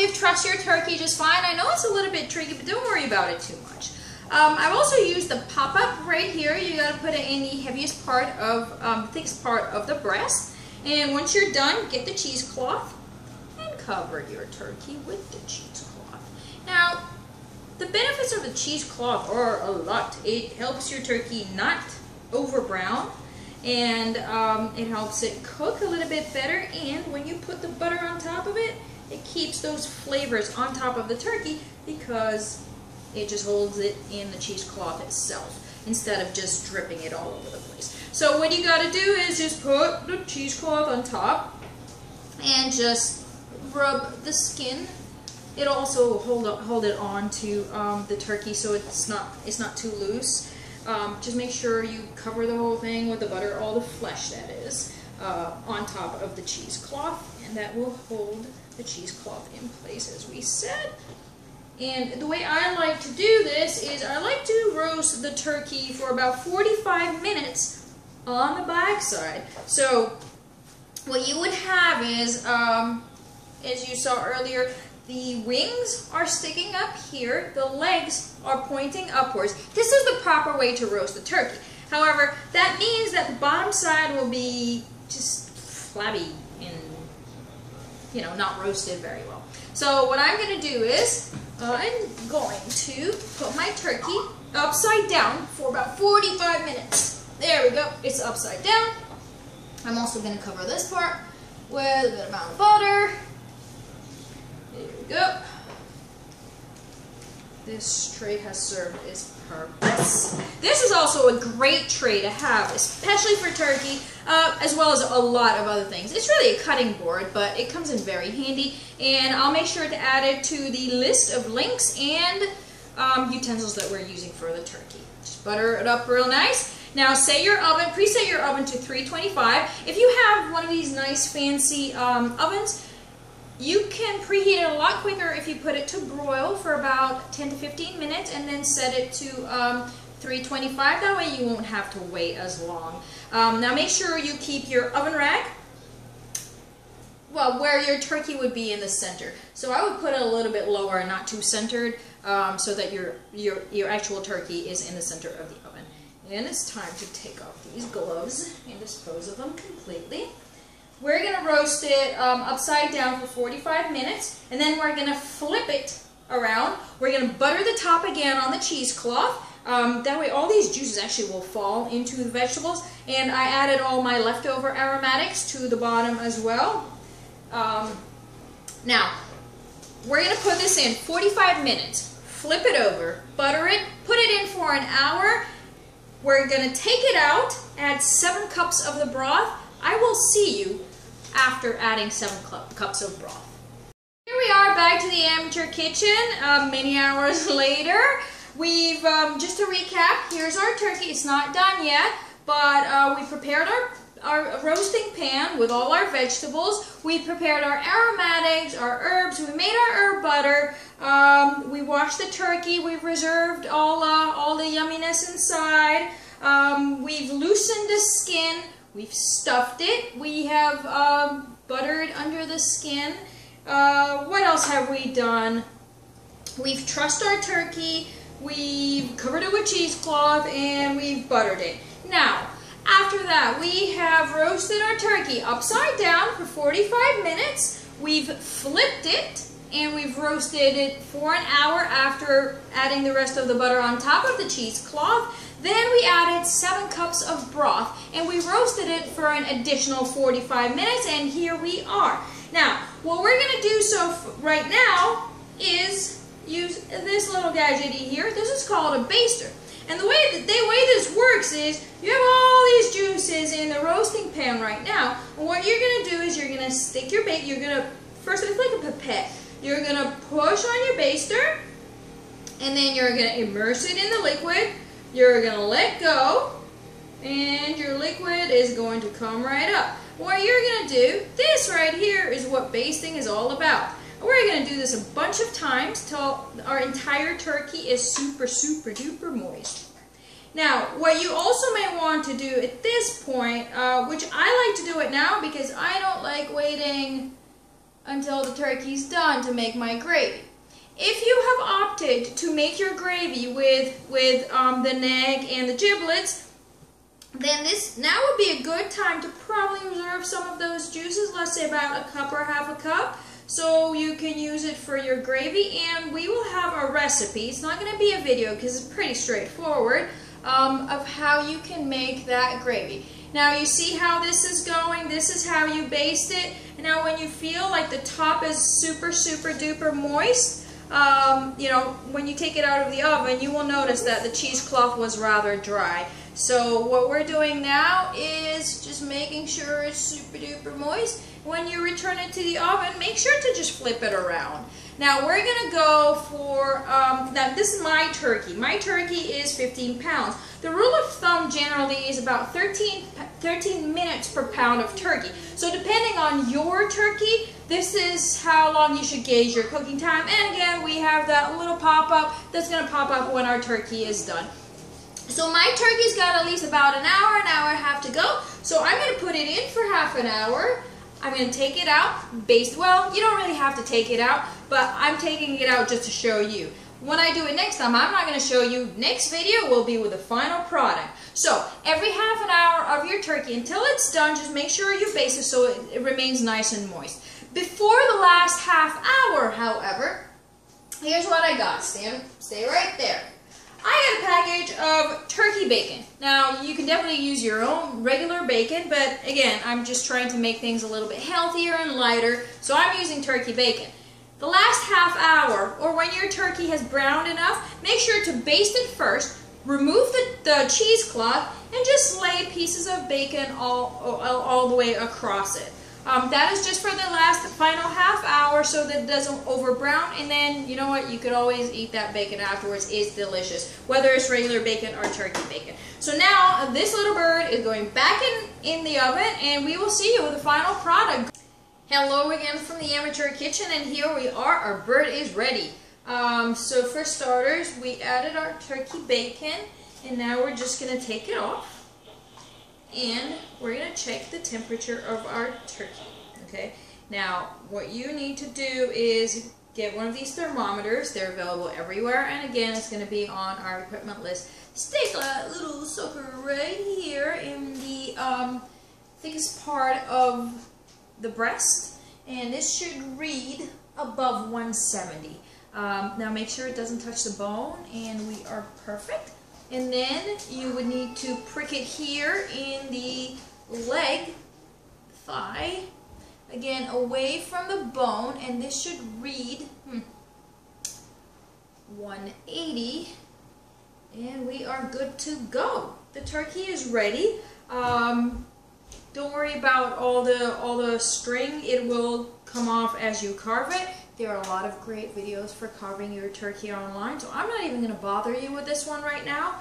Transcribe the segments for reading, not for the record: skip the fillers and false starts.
you've trussed your turkey just fine. I know it's a little bit tricky, but don't worry about it too much. I've also used the pop-up right here. You gotta put it in the heaviest part of, thickest part of the breast. And once you're done, get the cheesecloth and cover your turkey with the cheesecloth. Now, the benefits of the cheesecloth are a lot. It helps your turkey not over brown, and it helps it cook a little bit better. And when you put the butter on top of it, it keeps those flavors on top of the turkey because it just holds it in the cheesecloth itself instead of just dripping it all over the place. So what you got to do is just put the cheesecloth on top and just rub the skin. It'll also hold it on to the turkey so it's not too loose. Just make sure you cover the whole thing with the butter, all the flesh that is, on top of the cheesecloth, and that will hold the cheesecloth in place as we said. And the way I like to do this is I like to roast the turkey for about 45 minutes on the back side. So what you would have is, as you saw earlier, the wings are sticking up here, the legs are pointing upwards. This is the proper way to roast the turkey. However, that means that the bottom side will be just flabby and, you know, not roasted very well. So what I'm going to do is I'm going to put my turkey upside down for about 45 minutes. There we go. It's upside down. I'm also going to cover this part with a good amount of butter. There we go. This tray has served its purpose. This is also a great tray to have, especially for turkey, as well as a lot of other things. It's really a cutting board, but it comes in very handy, and I'll make sure to add it to the list of links and utensils that we're using for the turkey. Just butter it up real nice. Now set your oven, preset your oven to 325. If you have one of these nice fancy ovens, you can preheat it a lot quicker if you put it to broil for about 10 to 15 minutes and then set it to 325. That way you won't have to wait as long. Now make sure you keep your oven rack, well, where your turkey would be in the center. So I would put it a little bit lower and not too centered, so that your actual turkey is in the center of the oven. And it's time to take off these gloves and dispose of them completely. We're going to roast it upside down for 45 minutes, and then we're going to flip it around. We're going to butter the top again on the cheesecloth. That way all these juices actually will fall into the vegetables. And I added all my leftover aromatics to the bottom as well. Now, we're going to put this in 45 minutes. Flip it over, butter it, put it in for an hour. We're going to take it out, add 7 cups of the broth. I will see you after adding 7 cups of broth. Here we are back to the amateur kitchen many hours later. We've, just to recap, here's our turkey. It's not done yet, but we prepared our roasting pan with all our vegetables. We prepared our aromatics, our herbs. We made our herb butter. We washed the turkey. We've reserved all the yumminess inside. We've loosened the skin. We've stuffed it. We have buttered under the skin. What else have we done? We've trussed our turkey. We've covered it with cheesecloth, and we've buttered it. Now, after that, we have roasted our turkey upside down for 45 minutes. We've flipped it, and we've roasted it for an hour after adding the rest of the butter on top of the cheesecloth. Then we added 7 cups of broth, and we roasted it for an additional 45 minutes, and here we are. Now, what we're going to do right now is use this little gadget here. This is called a baster. And the way this works is you have all these juices in the roasting pan right now, and what you're going to do is you're going to stick your bait. You're going to, first it's like a pipette. You're going to push on your baster, and then you're going to immerse it in the liquid. You're going to let go, and your liquid is going to come right up. What you're going to do, this right here is what basting is all about. We're going to do this a bunch of times till our entire turkey is super, super duper moist. Now, what you also may want to do at this point, which I like to do it now because I don't like waiting until the turkey's done to make my gravy. If you have opted to make your gravy with the neck and the giblets, then this now would be a good time to probably reserve some of those juices, let's say about a cup or half a cup, so you can use it for your gravy. And we will have a recipe. It's not going to be a video because it's pretty straightforward, of how you can make that gravy. Now you see how this is going. This is how you baste it. And now when you feel like the top is super duper moist, you know, when you take it out of the oven, you will notice that the cheesecloth was rather dry. So what we're doing now is just making sure it's super duper moist. When you return it to the oven, make sure to just flip it around. Now we're going to go for, now this is my turkey. My turkey is 15 pounds. The rule of thumb generally is about 13 minutes per pound of turkey. So depending on your turkey, this is how long you should gauge your cooking time. And again, we have that little pop-up that's going to pop up when our turkey is done. So my turkey's got at least about an hour and a half to go. So I'm going to put it in for half an hour. I'm going to take it out, baste. Well, you don't really have to take it out, but I'm taking it out just to show you. When I do it next time, I'm not going to show you. Next video will be with the final product. So every half an hour of your turkey until it's done, just make sure you baste it so it remains nice and moist. Before the last half hour, however, here's what I got. Stay right there. I got a package of turkey bacon. Now, you can definitely use your own regular bacon, but again, I'm just trying to make things a little bit healthier and lighter, so I'm using turkey bacon. The last half hour, or when your turkey has browned enough, make sure to baste it first, remove the cheesecloth, and just lay pieces of bacon all the way across it. That is just for the final half hour so that it doesn't over brown, and then you know what, you could always eat that bacon afterwards. It's delicious, whether it's regular bacon or turkey bacon. So now this little bird is going back in the oven, and we will see you with the final product. Hello again from the amateur kitchen, and here we are. Our bird is ready. So for starters, we added our turkey bacon, and now we're just going to take it off. And we're going to check the temperature of our turkey, okay? Now, what you need to do is get one of these thermometers. They're available everywhere, and again, it's going to be on our equipment list. Stick a little sucker right here in the thickest part of the breast, and this should read above 170. Now, make sure it doesn't touch the bone, and we are perfect. And then you would need to prick it here in the leg, thigh, again away from the bone, and this should read 180, and we are good to go. The turkey is ready. Don't worry about all the string. It will come off as you carve it. There are a lot of great videos for carving your turkey online, so I'm not even going to bother you with this one right now.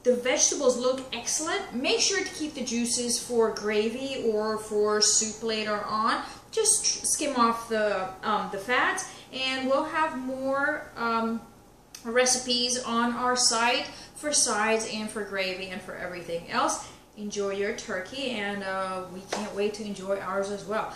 The vegetables look excellent. Make sure to keep the juices for gravy or for soup later on. Just skim off the fats, and we'll have more recipes on our site for sides and for gravy and for everything else. Enjoy your turkey, and we can't wait to enjoy ours as well.